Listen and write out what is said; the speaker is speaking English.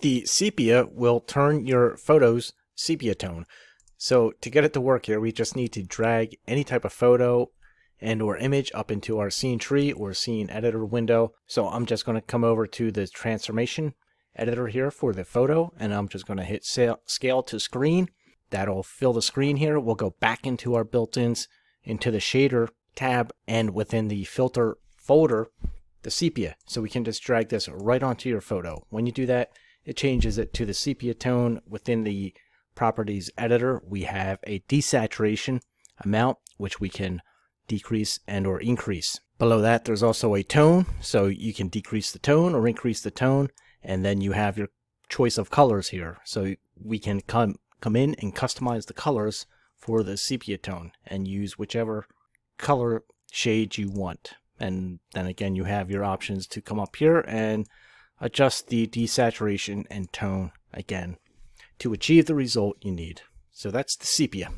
The sepia will turn your photos sepia tone. So to get it to work here, we just need to drag any type of photo and or image up into our scene tree or scene editor window. So I'm just going to come over to the transformation editor here for the photo, and I'm just going to hit scale to screen. That'll fill the screen here. We'll go back into our built-ins, into the shader tab, and within the filter folder, the sepia. So we can just drag this right onto your photo. When you do that, it changes it to the sepia tone. Within the properties editor, we have a desaturation amount, which we can decrease and or increase. Below that, there's also a tone, so you can decrease the tone or increase the tone, and then you have your choice of colors here. So we can come in and customize the colors for the sepia tone and use whichever color shade you want. And then again, you have your options to come up here and adjust the desaturation and tone again to achieve the result you need. So that's the sepia.